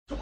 तू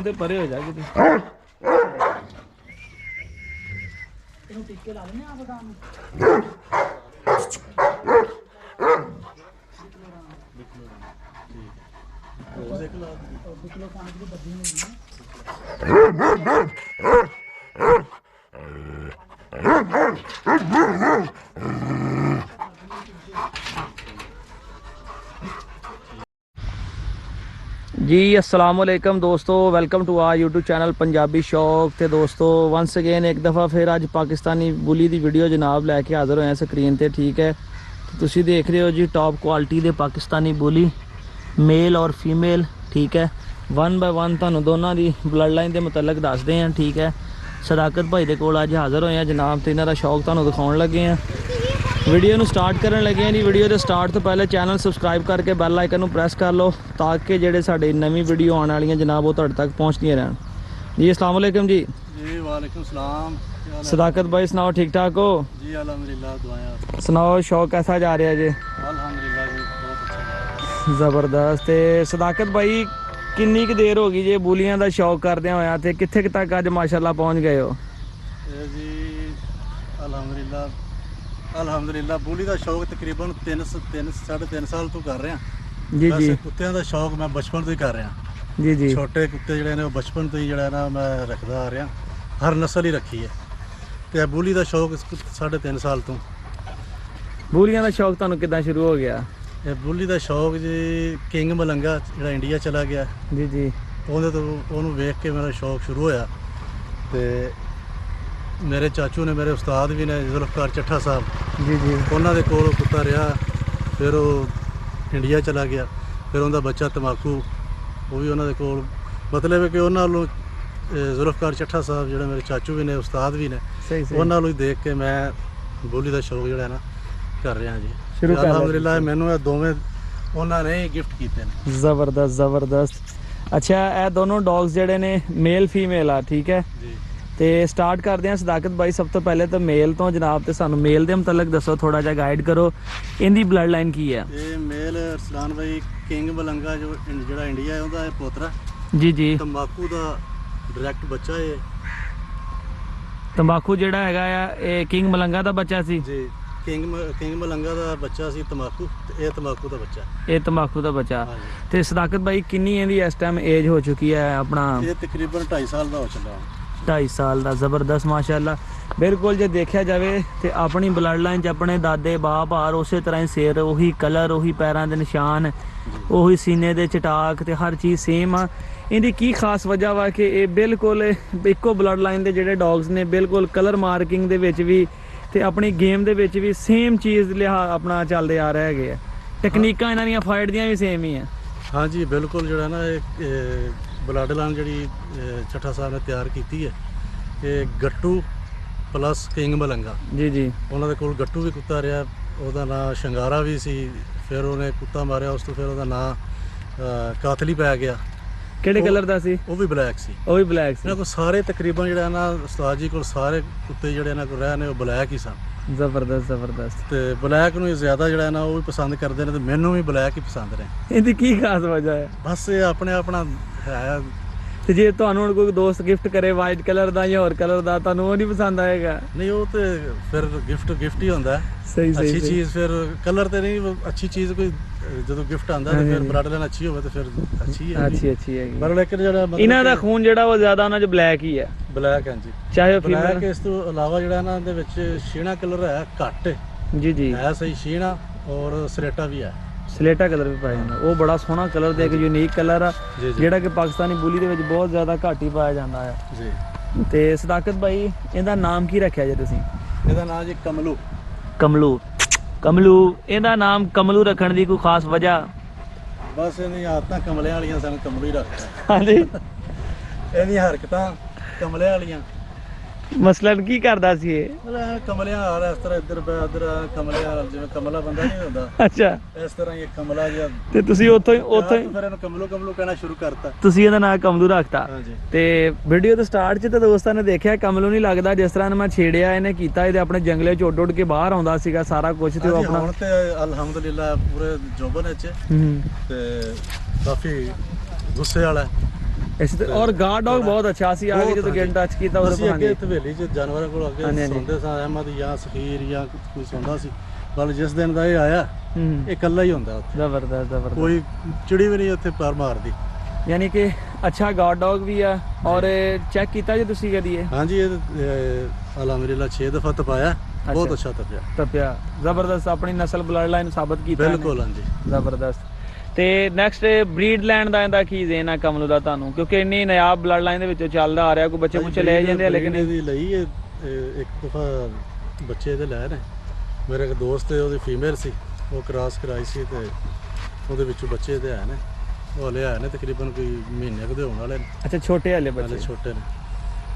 तो परे हो जा कि टिक्के ला लेने आप जी अस्सलाम वालेकुम दोस्तों, welcome to our YouTube channel Punjabi Shauq. तो दोस्तों वंस अगेन एक दफ़ा फिर अज पाकिस्तानी बुली की वीडियो जनाब लैके हाज़र होए स्क्रीन पर। ठीक है, तुसी देख रहे हो जी टॉप क्वालिटी के पाकिस्तानी बुली मेल और फीमेल। ठीक है, वन बाय वन तुहानू दोनों की ब्लड लाइन के मुतलक दसते हैं। ठीक है, सदाकत भाई के कोल अज हाज़र होए जनाब, तो इन्हों का शौक तुहानू दिखाने लगे हैं। वीडियो ਨੂੰ स्टार्ट करन लगे हैं जी। वीडियो के स्टार्ट तो पहले चैनल सबसक्राइब करके बैल आइकन प्रेस कर लो ताकि जेडे साडे नवी वीडियो आने वाली जनाब वो तुहाडे तक पहुँचदियाँ रहन जी। अस्सलाम वालेकुम जी। जी वालेकुम सलाम। सदाकत भाई सुनाओ, ठीक ठाक हो जी? अल्हम्दुलिल्लाह, दुआएं। सुनाओ शौक कैसा जा रहा है जी? अल्हम्दुलिल्लाह जी, बहुत अच्छा। ज़बरदस्त। तो सदाकत भाई किन्नी क देर हो गई जी बुलियां का शौक करदे होया ते कित्थे तक अज माशाल्लाह पहुँच गए हो? जी अल्हम्दुलिल्लाह अल्हम्दुलिल्लाह, बुली का शौक तकरीबन 3.5 साल तो कर रहे हैं जी। वैसे कुत्तियां का शौक मैं बचपन तो ही कर रहा जी जी। छोटे कुत्ते जिहड़े ने बचपन तो ही जिहड़ा ना मैं रखदा आ रहा, हर नस्ल ही रखी है। तो बुली का शौक 3.5 साल तो। बुलियां का शौक तुहानू किदां शुरू हो गया? ये बुली का शौक जी किंग मलंगा जिहड़ा इंडिया चला गया जी जी, उहदे तो उहनू वेख के मेरा शौक शुरू होया। तो मेरे चाचू ने, मेरे उस्ताद भी ने जुल्फकार चट्ठा साहब जी जी, उन्होंने कोल कुत्ता रहा। फिर वो इंडिया चला गया, फिर उनका बच्चा तमाकू वो भी उन्होंने कोल। मतलब है कि उन्होंने जुल्फकार चट्ठा साहब जो मेरे चाचू भी ने, उस्ताद भी ने, उन्होंने देख के मैं बुली का शौक जो ना कर रहा जी। अल्हम्दुलिल्लाह मैनू दोवें उन्होंने ही गिफ्ट किए। ज़बरदस्त ज़बरदस्त। अच्छा, ये दोनों डॉग्स जेडे ने मेल फीमेल आ, ठीक है जी। तो स्टार्ट करते हैं सदाकत भाई, सब तो पहले तो मेल तो जनाब, तो सानू मेल के मुतलक दसो, थोड़ा जा गाइड करो, इनकी ब्लड लाइन की है? ये मेल अरसलान भाई किंग मलंगा जो इंडिया है उनका पोतरा जी जी। तंबाकू का डायरैक्ट बच्चा है। तंबाकू जिहड़ा हैगा ये किंग मलंगा का बच्चा सी जी। किंग मलंगा का बच्चा सी तंबाकू, ये तंबाकू का बच्चा, ये तंबाकू का बच्चा। तो सदाकत भाई किन्नी इहदी इस टाइम एज हो चुकी है अपना? ये तकरीबन 2.5 साल का हो चला। 2.5 साल का, ज़बरदस्त माशाअल्लाह। बिल्कुल जो देखा जाए तो अपनी ब्लड लाइन अपने दादे बाप और उस तरह ही सिर उही कलर, उही पैरों के निशान, उही सीने के चटाक, तो हर चीज़ सेम आ। इनकी की खास वजह वा कि ये बिल्कुल इको ब्लड लाइन के जोड़े डॉग्स ने बिल्कुल कलर मार्किंग के भी तो अपनी गेम के भी सेम चीज़ लिहा अपना चलते आ रहे है। तकनीकां इन्हां दियां फाइट दियां भी सेम ही है। हाँ जी बिल्कुल, जो ना ब्लड लाइन जी चट्ठा साहब ने तैयार की है, ये गट्टू प्लस किंग मलंगा जी जी। उन्होंने कोल गट्टू भी कुत्ता रहा, वह नाम शंगारा भी सी, फिर उन्हें कुत्ता मारिया, उस तो फिर वह नाम कातली पै गया। किहड़े कलर दा सी? वो भी ब्लैक सी। वो भी ब्लैक सी। को सारे तकरीबन जो ना उस्ताद जी को सारे कुत्ते जो को रहे ने ब्लैक ही सन। ज़बरदस्त ज़बरदस्त। तो ब्लैक नूं ज़्यादा जो ना वो भी पसंद करते हैं, तो मैनू भी ब्लैक ही पसंद रहे। इहदी की खास वजह है? बस ये अपने अपना है। तो जे तुहानू हुण कोई दोस्त गिफ्ट करे वाइट कलर का या होर कलर का, तुहानू वो नहीं पसंद आएगा? नहीं, वो तो फिर गिफ्ट ही होता है। सही सही। अच्छी चीज़ फिर कलर तो नहीं, अच्छी चीज़ कोई जो गिफ्ट आता है तो फिर ब्लड लाइन अच्छी हो तो फिर अच्छी है। अच्छी है। पर लेकिन जो इन्हां दा खून जिहड़ा वो ज़्यादा उन्हां च ब्लैक ही है। ब्लैक है जी, चाहे ब्लैक। इस तो अलावा जो ना दे विच शीना कलर है घट जी जी, है सही शीना और सरेटा भी है। ਸਲੇਟਾ ਕਲਰ ਵੀ ਪਾਇਆ ਜਾਂਦਾ, ਉਹ ਬੜਾ ਸੋਹਣਾ ਕਲਰ ਤੇ ਇੱਕ ਯੂਨੀਕ ਕਲਰ ਆ ਜੀ ਜੀ ਜਿਹੜਾ ਕਿ ਪਾਕਿਸਤਾਨੀ ਬੁਲੀ ਦੇ ਵਿੱਚ ਬਹੁਤ ਜ਼ਿਆਦਾ ਘੱਟ ਹੀ ਪਾਇਆ ਜਾਂਦਾ ਹੈ। ਜੀ। ਤੇ ਸਦਾਕਤ ਭਾਈ ਇਹਦਾ ਨਾਮ ਕੀ ਰੱਖਿਆ ਜੇ ਤੁਸੀਂ? ਇਹਦਾ ਨਾਮ ਜੀ ਕਮਲੂ। ਕਮਲੂ। ਕਮਲੂ, ਇਹਦਾ ਨਾਮ ਕਮਲੂ ਰੱਖਣ ਦੀ ਕੋਈ ਖਾਸ ਵਜ੍ਹਾ? ਬਸ ਇਹਦੀਆਂ ਆਦਤਾਂ ਕਮਲਿਆਂ ਵਾਲੀਆਂ, ਸਾਨੂੰ ਕਮਲੂ ਹੀ ਰੱਖਦਾ। ਹਾਂਜੀ। ਇਹਦੀਆਂ ਹਰਕਤਾਂ ਕਮਲਿਆਂ ਵਾਲੀਆਂ। ਮਸਲਨ ਕੀ ਕਰਦਾ ਸੀ ਇਹ? ਮਤਲਬ ਕਮਲਿਆਂ ਹਾਲ ਇਸ ਤਰ੍ਹਾਂ ਇੱਧਰ ਉੱਧਰ ਕਮਲਿਆਂ, ਜਿਵੇਂ ਕਮਲਾ ਬੰਦਾ ਨਹੀਂ ਹੁੰਦਾ ਅੱਛਾ, ਇਸ ਤਰ੍ਹਾਂ ਹੀ ਇਹ ਕਮਲਾ ਜਿਹਾ। ਤੇ ਤੁਸੀਂ ਉੱਥੋਂ ਹੀ ਫਿਰ ਇਹਨੂੰ ਕਮਲੂ ਕਮਲੂ ਕਹਿਣਾ ਸ਼ੁਰੂ ਕਰਤਾ। ਤੁਸੀਂ ਇਹਦਾ ਨਾਮ ਕਮਲੂ ਰੱਖਤਾ। ਹਾਂਜੀ। ਤੇ ਵੀਡੀਓ ਦੇ ਸਟਾਰਟ 'ਚ ਤਾਂ ਦੋਸਤਾਂ ਨੇ ਦੇਖਿਆ ਕਮਲੂ ਨਹੀਂ ਲੱਗਦਾ, ਜਿਸ ਤਰ੍ਹਾਂ ਮੈਂ ਛੇੜਿਆ ਇਹਨੇ ਕੀਤਾ, ਇਹਦੇ ਆਪਣੇ ਜੰਗਲੇ 'ਚ ਉੱਡ ਉੱਡ ਕੇ ਬਾਹਰ ਆਉਂਦਾ ਸੀਗਾ ਸਾਰਾ ਕੁਝ। ਤੇ ਉਹ ਆਪਣਾ ਹੁਣ ਤੇ ਅਲਹਮਦੁਲਿਲਾ ਪੂਰੇ ਜੋਬਨ ਵਿੱਚ ਤੇ ਕਾਫੀ ਗੁੱਸੇ ਵਾਲਾ ਇਸੇ ਤੇ ਔਰ ਗਾਰਡ ਡੌਗ ਬਹੁਤ ਅੱਛਾ ਸੀ। ਆ ਕੇ ਜਦੋਂ ਗੇਟ ਟੱਚ ਕੀਤਾ ਉਹਦੇ ਅਸੀਂ ਅੱਗੇ ਹਵੇਲੀ 'ਚ ਜਾਨਵਰਾਂ ਕੋਲ ਅੱਗੇ ਸੌਂਦੇ ਸਾਂ, ਅਹਿਮਦ ਜਾਂ ਸਖੀਰ ਜਾਂ ਕੋਈ ਸੌਂਦਾ ਸੀ। ਪਰ ਜਿਸ ਦਿਨ ਦਾ ਇਹ ਆਇਆ ਇਹ ਇਕੱਲਾ ਹੀ ਹੁੰਦਾ ਉੱਥੇ। ਜ਼ਬਰਦਸਤ ਜ਼ਬਰਦਸਤ। ਕੋਈ ਚਿੜੀ ਵੀ ਨਹੀਂ ਉੱਥੇ ਪੈਰ ਮਾਰਦੀ। ਯਾਨੀ ਕਿ ਅੱਛਾ ਗਾਰਡ ਡੌਗ ਵੀ ਆ। ਔਰ ਚੈੱਕ ਕੀਤਾ ਜੇ ਤੁਸੀਂ ਕਦੀ ਇਹ? ਹਾਂਜੀ, ਇਹ ਅਲਹਮਦੁਲਿਲਾ 6 ਦਫਾ ਤਪਾਇਆ, ਬਹੁਤ ਅੱਛਾ ਤਪਿਆ। ਜ਼ਬਰਦਸਤ, ਆਪਣੀ ਨਸਲ ਬਲੱਡ ਲਾਈਨ ਸਾਬਤ ਕੀਤਾ ਬਿਲਕੁਲ। ਹਾਂਜੀ, ਜ਼ਬਰਦਸਤ। ਤੇ ਨੈਕਸਟ ਬਰੀਡ ਲੈਣ ਦਾ ਇਹਦਾ ਕੀ ਜ਼ੇਨ ਆ ਕਮਲੂ ਦਾ ਤੁਹਾਨੂੰ? ਕਿਉਂਕਿ ਇੰਨੀ ਨਾਯਾਬ ਬਲੱਡ ਲਾਈਨ ਦੇ ਵਿੱਚੋਂ ਚੱਲਦਾ ਆ ਰਿਹਾ, ਕੋਈ ਬੱਚੇ ਮੁੱਚੇ ਲੈ ਜਾਂਦੇ ਆ, ਲੇਕਿਨ ਇਹਦੀ ਲਈ ਇੱਕ ਦਫਾ ਬੱਚੇ ਇਹਦੇ ਲੈ ਨੇ। ਮੇਰੇ ਇੱਕ ਦੋਸਤ ਹੈ, ਉਹਦੀ ਫੀਮੇਲ ਸੀ, ਉਹ ਕ੍ਰਾਸ ਕਰਾਈ ਸੀ ਤੇ ਉਹਦੇ ਵਿੱਚੋਂ ਬੱਚੇ ਇਹਦੇ ਆਏ ਨੇ। ਉਹ ਹਲੇ ਆਏ ਨੇ ਤਕਰੀਬਨ ਕੋਈ ਮਹੀਨੇ ਕੁ ਦੇ ਹੋਣ ਵਾਲੇ ਨੇ। ਅੱਛਾ, ਛੋਟੇ ਹਲੇ ਬੱਚੇ? ਛੋਟੇ ਨੇ।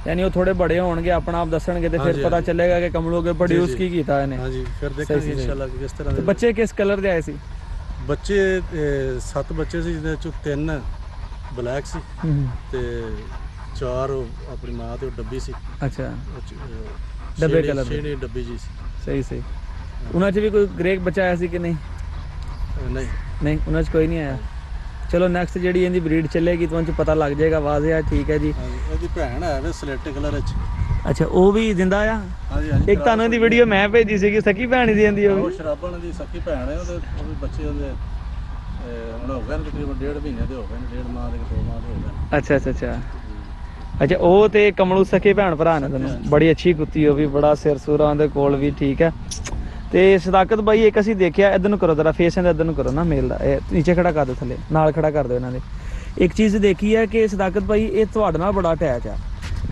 ਯਾਨੀ ਉਹ ਥੋੜੇ ਬੜੇ ਹੋਣਗੇ, ਆਪਣਾ ਆਪ ਦੱਸਣਗੇ ਤੇ ਫਿਰ ਪਤਾ ਚੱਲੇਗਾ ਕਿ ਕਮਲੂ ਕੇ ਪ੍ਰੋਡਿਊਸ ਕੀ ਕੀਤਾ ਇਹਨੇ। ਹਾਂਜੀ, ਫਿਰ ਦੇਖਾਂਗੇ ਇਨਸ਼ਾਅੱਲਾ ਕਿਸ ਤਰ੍ਹਾਂ ਦੇ। ਬੱਚੇ ਕਿਸ ਕਲਰ ਦੇ ਆਏ ਸੀ? ਬੱਚੇ 7 ਬੱਚੇ ਸੀ, ਜਿਹਦੇ ਚੋਂ 3 ਬਲੈਕ ਸੀ ਤੇ 4 ਆਪਣੀ ਮਾਂ ਤੇ ਉਹ ਡੱਬੀ ਸੀ। ਅੱਛਾ, ਡੱਬੇ ਕਲਰ ਦੀ ਡੱਬੀ ਜੀ ਸੀ। ਸਹੀ ਸਹੀ। ਉਹਨਾਂ 'ਚ ਵੀ ਕੋਈ ਗ੍ਰੇਕ ਬੱਚਾ ਆਇਆ ਸੀ ਕਿ ਨਹੀਂ? ਨਹੀਂ ਨਹੀਂ, ਉਹਨਾਂ 'ਚ ਕੋਈ ਨਹੀਂ ਆਇਆ। ਚਲੋ ਨੈਕਸਟ ਜਿਹੜੀ ਇਹਦੀ ਬਰੀਡ ਚੱਲੇਗੀ ਤੁਹਾਨੂੰ ਪਤਾ ਲੱਗ ਜਾਏਗਾ, ਵਾਜ਼ਿਆ। ਠੀਕ ਹੈ ਜੀ। ਇਹਦੀ ਭੈਣ ਹੈ ਵੇ ਸਲੇਟੇ ਕਲਰ ਵਿੱਚ। ਅੱਛਾ, ਉਹ ਵੀ ਜ਼ਿੰਦਾ ਆ? ਹਾਂਜੀ ਹਾਂਜੀ। ਇੱਕ ਤੁਹਾਨੂੰ ਇਹਦੀ ਵੀਡੀਓ ਮੈਂ ਭੇਜੀ ਸੀਗੀ, ਸਕੀ ਭੈਣ ਦੀ ਜਾਂਦੀ ਉਹ ਸ਼ਰਾਬਣ ਦੀ ਸਕੀ ਭੈਣ ਹੈ। ਉਹ ਵੀ ਬੱਚੇ ਉਹਦੇ ਹੁਣ ਹੋ ਗਏ ਨੇ ਤਕਰੀਬਨ 1.5 ਮਹੀਨੇ ਦੇ ਹੋ ਗਏ ਨੇ, 1.5 ਮਾਹ ਦੇ 2 ਮਾਹ ਦੇ ਹੋ ਗਏ। ਅੱਛਾ ਅੱਛਾ ਅੱਛਾ ਅੱਛਾ। ਉਹ ਤੇ ਕਮਲੂ ਸਕੇ ਭੈਣ ਭਰਾ ਨੇ ਤੈਨੂੰ? ਬੜੀ ਅੱਛੀ ਕੁੱਤੀ, ਉਹ ਵੀ ਬੜਾ ਸਿਰ ਸੂਰਾ ਉਹਦੇ ਕੋਲ ਵੀ। ਠੀਕ ਹੈ। ਤੇ ਸਦਾਕਤ ਬਾਈ ਇੱਕ ਅਸੀਂ ਦੇਖਿਆ, ਇੱਧਰ ਨੂੰ ਕਰੋ ਜ਼ਰਾ, ਫੇਸ ਇਹਦਾ ਇੱਧਰ ਨੂੰ ਕਰੋ ਨਾ, ਮੇਲ ਦਾ। ਇਹ ਨੀਚੇ ਖੜਾ ਕਰ ਦਿਓ, ਥੱਲੇ ਨਾਲ ਖੜਾ ਕਰ ਦਿਓ ਇਹਨਾਂ ਦੇ। ਇੱਕ ਚੀਜ਼ ਦੇਖੀ ਹੈ ਕਿ ਸਦਾਕਤ ਬਾਈ ਇਹ ਤੁਹਾਡੇ ਨਾਲ ਬੜਾ ਅਟੈਚ ਆ।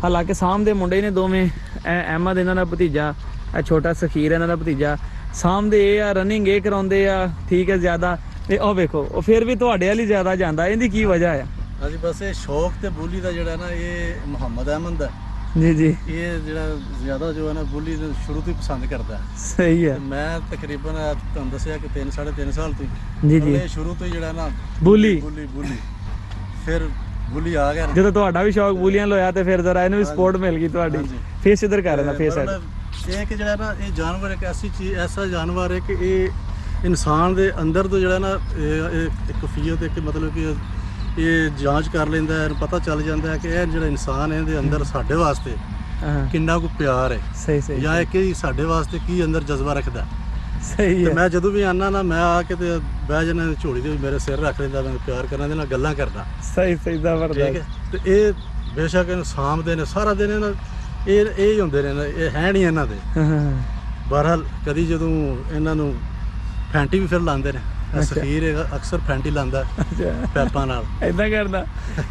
ਹਾਲਾਂਕਿ ਸਾਹਮਣੇ ਮੁੰਡੇ ਨੇ ਦੋਵੇਂ, ਅਹਿਮਦ ਇਹਨਾਂ ਦਾ ਭਤੀਜਾ, ਇਹ ਛੋਟਾ ਸਖੀਰ ਇਹਨਾਂ ਦਾ ਭਤੀਜਾ। ਸਾਹਮਣੇ ਇਹ ਆ, ਰਨਿੰਗ ਇਹ ਕਰਾਉਂਦੇ ਆ। ਠੀਕ ਹੈ, ਜ਼ਿਆਦਾ। ਤੇ ਉਹ ਵੇਖੋ, ਉਹ ਫਿਰ ਵੀ ਤੁਹਾਡੇ ਵਾਲੀ ਜ਼ਿਆਦਾ ਜਾਂਦਾ। ਇਹਦੀ ਕੀ ਵਜ੍ਹਾ ਆ? ਹਾਂਜੀ, ਬਸ ਇਹ ਸ਼ੌਕ ਤੇ ਬੋਲੀ ਦਾ ਜਿਹੜਾ ਨਾ, ਇਹ ਮੁਹੰਮਦ ਅਹਿਮਦ ਦਾ ਜੀ ਜੀ। ਇਹ ਜਿਹੜਾ ਜ਼ਿਆਦਾ ਜੋ ਹੈ ਨਾ ਬੋਲੀ ਦੇ ਸ਼ੁਰੂ ਤੋਂ ਹੀ ਪਸੰਦ ਕਰਦਾ। ਸਹੀ ਹੈ। ਮੈਂ ਤਕਰੀਬਨ ਤੁਹਾਨੂੰ ਦੱਸਿਆ ਕਿ 3.5 ਸਾਲ ਤੋਂ ਜੀ ਜੀ ਇਹ ਸ਼ੁਰੂ ਤੋਂ ਹੀ ਜਿਹੜਾ ਨਾ ਬੋਲੀ ਫਿਰ ਬੁੱਲੀ ਆ ਗਿਆ। ਜਦੋਂ ਤੁਹਾਡਾ ਵੀ ਸ਼ੌਕ ਬੂਲੀਆਂ ਲੋਇਆ ਤੇ ਫਿਰ ਜ਼ਰਾ ਇਹਨੂੰ ਵੀ ਸਪੋਰਟ ਮਿਲ ਗਈ ਤੁਹਾਡੀ। ਫੇਸ ਇੱਧਰ ਕਰ ਲੈਣਾ, ਫੇਸ ਇਹ ਕਿ ਜਿਹੜਾ ਨਾ ਇਹ ਜਾਨਵਰ ਇੱਕ ਐਸੀ ਚੀਜ਼, ਐਸਾ ਜਾਨਵਰ ਹੈ ਕਿ ਇਹ ਇਨਸਾਨ ਦੇ ਅੰਦਰ ਤੋਂ ਜਿਹੜਾ ਨਾ ਇਹ ਕਫੀਅਤ, ਇੱਕ ਮਤਲਬ ਕਿ ਇਹ ਜਾਂਚ ਕਰ ਲੈਂਦਾ ਹੈ, ਪਤਾ ਚੱਲ ਜਾਂਦਾ ਹੈ ਕਿ ਇਹ ਜਿਹੜਾ ਇਨਸਾਨ ਹੈ ਇਹਦੇ ਅੰਦਰ ਸਾਡੇ ਵਾਸਤੇ ਕਿੰਨਾ ਕੁ ਪਿਆਰ ਹੈ। ਸਹੀ ਸਹੀ। ਜਾਂ ਕਿ ਸਾਡੇ ਵਾਸਤੇ ਕੀ ਅੰਦਰ ਜਜ਼ਬਾ ਰੱਖਦਾ। ਸਹੀ ਹੈ। ਮੈਂ ਜਦੋਂ ਵੀ ਆਨਾ ਨਾ, ਮੈਂ ਆ ਕੇ ਤੇ ਬਹਿ ਜਾਣਾ ਝੋਲੀ ਦੇ ਮੇਰੇ ਸਿਰ ਰੱਖ ਲੈਂਦਾ, ਮੈਂ ਪਿਆਰ ਕਰਨ ਦੇ ਨਾਲ ਗੱਲਾਂ ਕਰਦਾ। ਸਹੀ ਸਹੀ ਦਾ ਵਰਦਾ। ਠੀਕ ਹੈ। ਤੇ ਇਹ ਬੇਸ਼ੱਕ ਇਹਨੂੰ ਸਾਂਭਦੇ ਨੇ ਸਾਰਾ ਦਿਨ, ਇਹਨਾਂ ਇਹ ਹੀ ਹੁੰਦੇ ਨੇ, ਇਹ ਹੈ ਨਹੀਂ ਇਹਨਾਂ ਦੇ। ਬਹਰਹਾਲ ਕਦੀ ਜਦੋਂ ਇਹਨਾਂ ਨੂੰ ਫੈਂਟੀ ਵੀ ਫਿਰ ਲਾਉਂਦੇ ਨੇ, ਸਖੀਰ ਅਕਸਰ ਫੈਂਟੀ ਲਾਉਂਦਾ ਪੈਪਾਂ ਨਾਲ। ਏਦਾਂ ਕਰਦਾ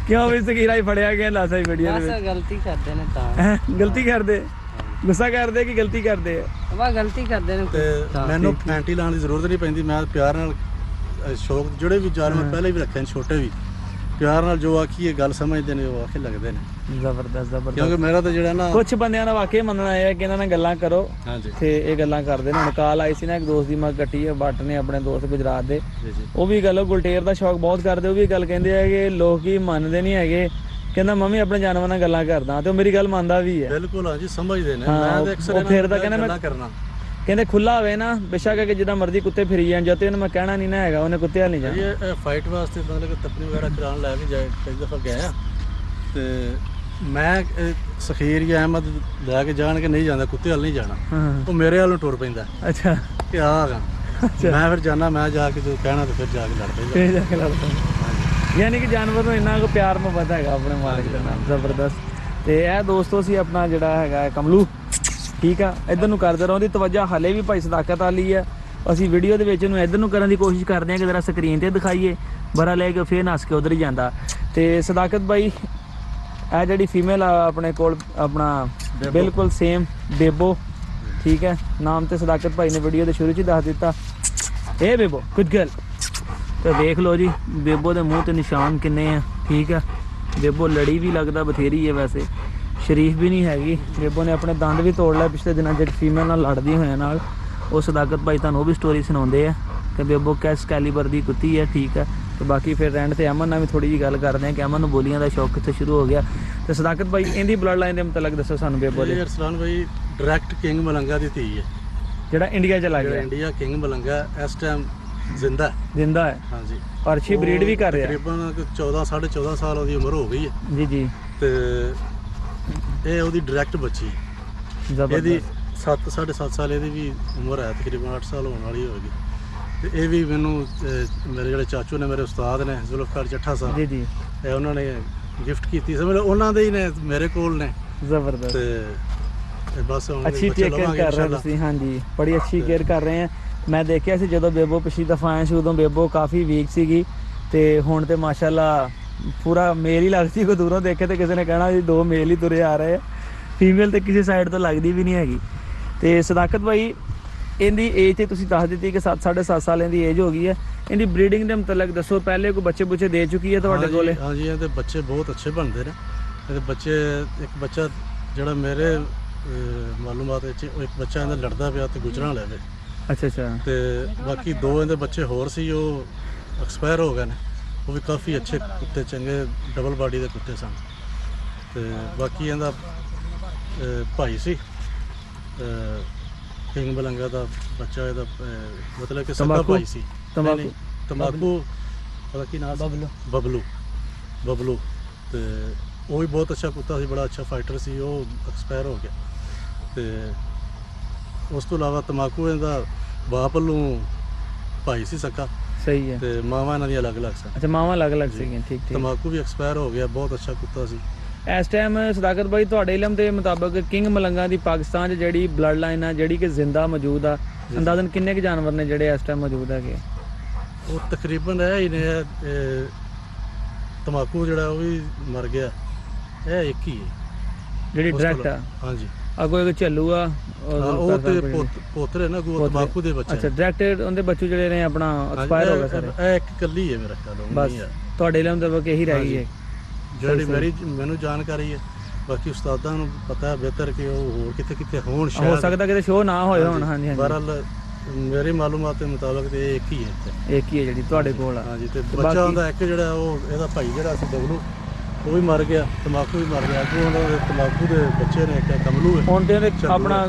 ਕਿਉਂ? ਵੀ ਸਖੀਰਾ ਹੀ ਫੜਿਆ ਗਿਆ ਲਾਸਾ ਹੀ ਵੀਡੀਓ ਦੇ ਵਿੱਚ। ਗਲਤੀ ਕਰਦੇ ਨੇ ਤਾਂ। ਗਲਤੀ ਕਰਦੇ? ਗੁੱਸਾ ਕਰਦੇ ਕਿ ਗਲਤੀ ਕਰਦੇ ਆ? ਵਾ ਗਲਤੀ ਕਰਦੇ ਨੇ। ਤੇ ਮੈਨੂੰ ਫੈਂਟੀ ਲਾਉਣ ਦੀ ਜ਼ਰੂਰਤ ਨਹੀਂ ਪੈਂਦੀ। ਮੈਂ ਪਿਆਰ ਨਾਲ ਸ਼ੌਕ, ਜਿਹੜੇ ਵੀ ਜਾਨਵਰ ਪਹਿਲੇ ਵੀ ਰੱਖੇ ਨੇ, ਛੋਟੇ ਵੀ, ਪਿਆਰ ਨਾਲ ਜੋ ਆਖੀਏ ਗੱਲ ਸਮਝਦੇ ਨੇ, ਉਹ ਆਖੇ ਲੱਗਦੇ ਨੇ। ਜ਼ਬਰਦਸਤ ਜ਼ਬਰਦਸਤ। ਕਿਉਂਕਿ ਮੇਰਾ ਤਾਂ ਜਿਹੜਾ ਨਾ ਕੁਝ ਬੰਦਿਆਂ ਦਾ ਵਾਕਈ ਮੰਨਣਾ ਇਹ ਹੈ ਕਿ ਇਹਨਾਂ ਨਾਲ ਗੱਲਾਂ ਕਰੋ। ਹਾਂਜੀ। ਤੇ ਇਹ ਗੱਲਾਂ ਕਰਦੇ ਨੇ। ਹੁਣ ਕਾਲ ਆਈ ਸੀ ਨਾ, ਇੱਕ ਦੋਸਤ ਦੀ ਮੈਂ ਕੱਟੀ ਹੈ, ਬੱਟ ਨੇ, ਆਪਣੇ ਦੋਸਤ ਗੁਜਰਾਤ ਦੇ। ਉਹ ਵੀ ਗੱਲ, ਗੁਲਟੇਰ ਦਾ ਸ਼ੌਕ ਬਹੁਤ ਕਰਦੇ। ਉਹ ਵੀ ਗੱਲ ਕਹਿੰਦੇ ਆ ਕਿ ਲੋਕ ਹੀ ਮੰਨਦੇ ਨਹੀਂ ਹੈਗੇ। ਕਹਿੰਦਾ ਮੈਂ ਵੀ ਆਪਣੇ ਜਾਨਵਰਾਂ ਨਾਲ ਗੱਲਾਂ ਕਰਦਾ, ਤੇ ਉਹ ਮੇਰੀ ਗੱਲ ਮੰਨਦਾ ਵੀ ਹੈ। ਬਿਲਕੁਲ ਹਾਂਜੀ, ਸਮਝਦੇ ਨੇ। ਮੈਂ ਤਾਂ ਅਕਸਰ ਫਿਰ ਤਾਂ ਕਹਿੰਦਾ ਮੈਂ ਕਰਨਾ। ਕਹਿੰਦੇ ਖੁੱਲਾ ਹੋਵੇ ਨਾ, ਬੇਸ਼ੱਕ ਕਿ ਜਿੱਦਾਂ ਮਰਜ਼ੀ ਕੁੱਤੇ ਫਿਰੀ ਜਾਣ, ਜਦ ਉਹਨੂੰ ਮੈਂ ਕਹਿਣਾ ਨਹੀਂ ਨਾ ਹੈਗਾ, ਉਹਨੇ ਕੁੱਤੇ ਹਾਲ ਨਹੀਂ ਜਾਣਾ। ਇਹ ਫਾਈਟ ਵਾਸਤੇ ਮਤਲਬ ਕਿ ਤਪਨੀ ਵਗੈਰਾ ਕਰਾਉਣ ਲੈ ਵੀ ਜਾਏ, ਕਈ ਦਫਾ ਗਿਆ। ਤੇ ਮੈਂ ਸਖੀਰ ਜਾਂ ਅਹਿਮਦ ਲੈ ਕੇ ਜਾਣ ਕੇ ਨਹੀਂ ਜਾਂਦਾ, ਕੁੱਤੇ ਹਾਲ ਨਹੀਂ ਜਾਣਾ। ਉਹ ਮੇਰੇ ਵੱਲ ਨੂੰ ਟੁਰ ਪੈਂਦਾ। ਅੱਛਾ। ਕਿ ਆਗਾ ਮੈਂ ਫਿਰ ਜਾਣਾ, ਮੈਂ ਜਾ ਕੇ ਜੋ ਕਹਿਣਾ ਤੇ ਫਿਰ ਜਾ ਕੇ ਲੜ ਪੈਂਦਾ। ਯਾਨੀ ਕਿ ਜਾਨਵਰ ਨੂੰ ਇੰਨਾ ਕੁ ਪਿਆਰ ਮੁਹੱਬਤ ਹੈਗਾ ਆਪਣੇ ਮਾਲਕ ਦੇ ਨਾਲ। ਜ਼ਬਰਦਸਤ। ਤੇ ਇਹ ਦੋਸਤੋ ਸੀ ਆਪਣਾ ਜਿਹੜਾ ਹੈਗਾ ਕਮਲੂ। ਠੀਕ ਆ, ਇੱਧਰ ਨੂੰ ਕਰਦੇ ਰਹੋ। ਉਹਦੀ ਤਵੱਜਾ ਹਲੇ ਵੀ ਭਾਈ ਸਦਾਕਤ ਵਾਲੀ ਹੈ। ਅਸੀਂ ਵੀਡੀਓ ਦੇ ਵਿੱਚ ਇਹਨੂੰ ਇੱਧਰ ਨੂੰ ਕਰਨ ਦੀ ਕੋਸ਼ਿਸ਼ ਕਰਦੇ ਹਾਂ ਕਿ ਜ਼ਰਾ ਸਕਰੀਨ ਤੇ ਦਿਖਾਈਏ, ਬੜਾ ਲੈ ਕੇ ਫੇਰ ਨੱਸ ਕੇ ਉਧਰ ਹੀ ਜਾਂਦਾ। ਤੇ ਸਦਾਕਤ ਬਾਈ ਇਹ ਜਿਹੜੀ ਫੀਮੇਲ ਆ ਆਪਣੇ ਕੋਲ ਆਪਣਾ ਬਿਲਕੁਲ ਸੇਮ ਬੇਬੋ, ਠੀਕ ਹੈ, ਨਾਮ ਤੇ ਸਦਾਕਤ ਭਾਈ ਨੇ ਵੀਡੀਓ ਦੇ ਸ਼ੁਰੂ 'ਚ ਹੀ ਦੱਸ ਦਿੱਤਾ। ਇਹ ਬੇਬੋ ਗੁੱਡ ਗਰਲ। ਤੇ ਦੇਖ ਲਓ ਜੀ ਬੇਬੋ ਦੇ ਮੂੰਹ ਤੇ ਨਿਸ਼ਾਨ ਕਿੰਨੇ ਆ, ਠੀਕ ਹੈ। ਬੇਬੋ ਲੜੀ ਵੀ ਲੱਗਦਾ ਬਥੇਰੀ ਹੈ, ਵੈਸੇ ਸ਼ਰੀਫ ਵੀ ਨਹੀਂ ਹੈਗੀ। ਬੇਬੋ ਨੇ ਆਪਣੇ ਦੰਦ ਵੀ ਤੋੜ ਲਿਆ ਪਿਛਲੇ ਦਿਨਾਂ 'ਚ ਫੀਮੇਲ ਨਾਲ ਲੜਦੀ ਹੋਇਆ ਨਾਲ। ਉਹ ਸਦਾਕਤ ਭਾਈ ਤੁਹਾਨੂੰ ਉਹ ਵੀ ਸਟੋਰੀ ਸੁਣਾਉਂਦੇ ਆ ਕਿ ਬੇਬੋ ਕਿਸ ਕੈਲੀਬਰ ਦੀ ਕੁੱਤੀ ਹੈ, ਠੀਕ ਹੈ। ਤੇ ਬਾਕੀ ਫਿਰ ਰੈਂਡ ਤੇ ਅਮਨ ਨਾਲ ਵੀ ਥੋੜੀ ਜਿਹੀ ਗੱਲ ਕਰਦੇ ਆ ਕਿ ਅਮਨ ਨੂੰ ਬੋਲੀਆਂ ਦਾ ਸ਼ੌਕ ਕਿੱਥੇ ਸ਼ੁਰੂ ਹੋ ਗਿਆ। ਤੇ ਸਦਾਕਤ ਭਾਈ ਇਹਦੀ ਬਲੱਡ ਲਾਈਨ ਦੇ ਮੁਤਲਕ ਦੱਸੋ ਸਾਨੂੰ ਬੇਬੋ ਦੇ। ਅਰਸਲਾਨ ਭਾਈ ਡਾਇਰੈਕਟ ਕਿੰਗ ਮਲੰਗਾ ਦੀ ਧੀ ਹੈ, ਜਿਹੜਾ ਇੰਡੀਆ ਚਲਾ ਗਿਆ। ਇੰਡੀਆ ਕਿੰਗ ਮਲੰਗਾ ਇਸ ਟਾਈਮ ਜ਼ਿੰਦਾ ਹੈ ਹਾਂਜੀ। ਔਰ ਅੱਛੀ ਬਰੀਡ ਵੀ ਕਰ ਰਿਹਾ। ਤਕਰੀਬਨ 14.5 ਸਾਲ ਉਹਦੀ ਉਮਰ ਹੋ ਗਈ ਹੈ ਜੀ ਜੀ। ਤੇ ਇਹ ਉਹਦੀ ਡਾਇਰੈਕਟ ਬੱਚੀ, ਇਹਦੀ 7.5 ਸਾਲ ਇਹਦੀ ਵੀ ਉਮਰ ਹੈ, ਤਕਰੀਬਨ 8 ਸਾਲ ਹੋਣ ਵਾਲੀ ਹੋਏਗੀ। ਤੇ ਇਹ ਵੀ ਮੈਨੂੰ ਮੇਰੇ ਜਿਹੜੇ ਚਾਚੂ ਨੇ, ਮੇਰੇ ਉਸਤਾਦ ਨੇ ਜ਼ੁਲਫਕਾਰ ਚੱਠਾ ਸਾਹਿਬ, ਜੀ ਜੀ, ਇਹ ਉਹਨਾਂ ਨੇ ਗਿਫਟ ਕੀਤੀ ਸੀ, ਮਤਲਬ ਉਹਨਾਂ ਦੇ ਹੀ ਨੇ, ਮੇਰੇ ਕੋਲ ਨੇ। ਜ਼ਬਰਦਸਤ। ਤੇ ਬਸ ਹੁਣ ਅੱਛੀ ਟੇਕ ਕੇਅਰ ਕਰ ਰਹੇ ਤੁਸੀਂ। ਹਾਂਜੀ ਬੜੀ ਅੱਛੀ ਕੇਅਰ ਕਰ ਰਹੇ ਆ। ਮੈਂ ਦੇਖਿਆ ਸੀ ਜਦੋਂ ਬੇਬੋ ਪਿਛਲੀ ਦਫਾ ਆਇਆ ਸੀ ਉਦੋਂ ਬੇਬੋ ਕਾਫੀ ਵੀਕ ਸੀਗੀ, ਤੇ ਹੁਣ ਤੇ ਮਾਸ਼ਾਅੱਲਾ ਪੂਰਾ ਮੇਲ ਹੀ ਲੱਗਦੀ। ਕੋਈ ਦੂਰੋਂ ਦੇਖੇ ਤੇ ਕਿਸੇ ਨੇ ਕਹਿਣਾ ਜੀ 2 ਮੇਲ ਹੀ ਤੁਰੇ ਆ ਰਹੇ ਆ, ਫੀਮੇਲ ਤੇ ਕਿਸੇ ਸਾਈਡ ਤੋਂ ਲੱਗਦੀ ਵੀ ਨਹੀਂ ਹੈਗੀ। ਤੇ ਸਦਾਕਤ ਭਾਈ ਇਹਦੀ ਏਜ ਤੇ ਤੁਸੀਂ ਦੱਸ ਦਿੱਤੀ ਕਿ 7.5 ਸਾਲ ਦੀ ਏਜ ਹੋ ਗਈ ਹੈ। ਇਹਦੀ ਬਰੀਡਿੰਗ ਦੇ ਮੁਤਲਕ ਦੱਸੋ, ਪਹਿਲੇ ਕੋਈ ਬੱਚੇ ਬੁੱਚੇ ਦੇ ਚੁੱਕੀ ਹੈ ਤੁਹਾਡੇ ਕੋਲੇ? ਹਾਂਜੀ ਇਹਦੇ ਬੱਚੇ ਬਹੁਤ ਅੱਛੇ ਬਣਦੇ ਨੇ। ਇਹਦੇ ਬੱਚੇ, ਇੱਕ ਬੱਚਾ ਜਿਹੜਾ ਮੇਰੇ ਮਾਲੂਮਾਤ ਵਿੱਚ, ਇੱਕ ਬੱਚਾ ਇਹਦਾ ਲੜਦਾ ਪਿਆ ਤੇ ਗੁਜਰਨ ਵਾਲਾ ਵੇ। ਅੱਛਾ ਅੱਛਾ। ਤੇ ਬਾਕੀ 2 ਇਹਦੇ ਬੱਚੇ ਹੋਰ ਸੀ, ਉਹ ਐਕਸਪਾਇਰ ਹੋ ਗਏ ਨੇ। ਉਹ ਵੀ ਕਾਫੀ ਅੱਛੇ ਕੁੱਤੇ, ਚੰਗੇ ਡਬਲ ਬਾਡੀ ਦੇ ਕੁੱਤੇ ਸਨ। ਤੇ ਬਾਕੀ ਇਹਦਾ ਭਾਈ ਸੀ ਕਿੰਗ ਮਲੰਗਾ ਦਾ ਬੱਚਾ, ਇਹਦਾ ਮਤਲਬ ਕਿ ਸਗਾ ਭਾਈ ਸੀ। ਤੰਬਾਕੂ ਉਹਦਾ ਕੀ ਨਾਮ? ਬਬਲੂ। ਤੇ ਉਹ ਵੀ ਬਹੁਤ ਅੱਛਾ ਕੁੱਤਾ ਸੀ, ਬੜਾ ਅੱਛਾ ਫਾਈਟਰ ਸੀ। ਉਹ ਐਕਸਪਾਇਰ ਹੋ ਗਿਆ। ਤੇ ਉਸ ਤੋਂ ਇਲਾਵਾ ਤੰਬਾਕੂ ਇਹਦਾ ਬਾਪ ਵੱਲੋਂ ਭਾਈ ਸੀ ਸਕਾ। ਸਹੀ ਹੈ। ਤੇ ਮਾਵਾਂ ਇਹਨਾਂ ਦੀਆਂ ਅਲੱਗ-ਅਲੱਗ ਸਨ। ਅੱਛਾ, ਮਾਵਾਂ ਅਲੱਗ-ਅਲੱਗ ਸੀਗੀਆਂ, ਠੀਕ ਠੀਕ। ਤੰਬਾਕੂ ਵੀ ਐਕਸਪਾਇਰ ਹੋ ਗਿਆ, ਬਹੁਤ ਅੱਛਾ ਕੁੱਤਾ ਸੀ। ਇਸ ਟਾਈਮ ਸਦਾਕਤ ਭਾਈ ਤੁਹਾਡੇ ਇਲਮ ਦੇ ਮੁਤਾਬਕ ਕਿੰਗ ਮਲੰਗਾ ਦੀ ਪਾਕਿਸਤਾਨ 'ਚ ਜਿਹੜੀ ਬਲੱਡ ਲਾਈਨ ਆ ਜਿਹੜੀ ਕਿ ਜ਼ਿੰਦਾ ਮੌਜੂਦ ਆ, ਅੰਦਾਜ਼ਨ ਕਿੰਨੇ ਕੁ ਜਾਨਵਰ ਨੇ ਜਿਹੜੇ ਇਸ ਟਾਈਮ ਮੌਜੂਦ ਹੈਗੇ? ਉਹ ਤਕਰੀਬਨ ਇਹ ਹੀ ਨੇ। ਤੰਬਾਕੂ ਜਿਹੜਾ ਉਹ ਵੀ ਮਰ ਗਿਆ, ਇਹ ਇੱਕ ਹੀ ਹੈ ਜਿਹੜੀ ਡਾਇਰੈਕਟ ਆ। ਹਾਂਜੀ। ਅੱਗੋਂ ਇੱਕ ਝੱਲੂ ਆ, ਉਹ ਤੇ ਪੋਤਰੇ ਨਾ ਤੰਬਾਕੂ ਦੇ ਬੱਚੇ। ਅੱਛਾ, ਡਾਇਰੈਕਟ ਉਹਦੇ ਬੱਚੇ ਜਿਹੜੇ ਨੇ ਆਪਣਾ ਐਕਸਪਾਇਰ ਹੋ ਗਏ ਸਾਰੇ। ਇਹ ਇੱਕ ਕੱਲੀ ਹੈ ਮੇਰਾ ਖਿਆਲ। ਬਸ ਤੁਹਾਡੇ ਇਲਮ ਦੇ ਮੁਤਾਬਕ ਇਹੀ ਰਹਿ ਗਈ ਹੈ ਜਿਹੜੀ ਮੈਨੂੰ ਜਾਣਕਾਰੀ ਹੈ। ਬਾਕੀ ਉਸਤਾਦਾਂ ਨੂੰ ਪਤਾ ਹੈ ਬਿਹਤਰ ਕਿ ਉਹ ਹੋਰ ਕਿਤੇ ਕਿਤੇ ਹੋਣ, ਸ਼ਾਇਦ ਹੋ ਸਕਦਾ ਕਿਤੇ ਸ਼ੋਅ ਨਾ ਹੋਏ ਹੋਣ। ਹਾਂਜੀ ਹਾਂਜੀ। ਬਹਰਹਾਲ ਮੇਰੀ ਮਾਲੂਮਾਤ ਦੇ ਮੁਤਾਬਕ ਤੇ ਇਹ ਇੱਕ ਹੀ ਹੈ ਇੱਥੇ, ਇੱਕ ਹੀ ਹੈ ਜਿਹੜੀ ਤੁਹਾਡੇ ਕੋਲ ਆ। ਹਾਂਜੀ। ਤੇ ਬੱਚਾ ਹੁੰਦਾ ਇੱਕ ਜਿਹੜਾ, ਉਹ ਇਹਦਾ ਭਾਈ ਜਿਹੜਾ ਸੀ ਬਬਲੂ, ਉਹ ਵੀ ਮਰ ਗਿਆ। ਤੰਬਾਕੂ ਵੀ ਮਰ ਗਿਆ। ਅੱਗੋਂ ਉਹਨਾਂ ਦੇ ਤੰਬਾਕੂ ਦੇ ਬੱਚੇ ਨੇ, ਇੱਕ ਕਮਲੂ ਹੈ। ਹੁਣ ਤੇ ਆਪਣਾ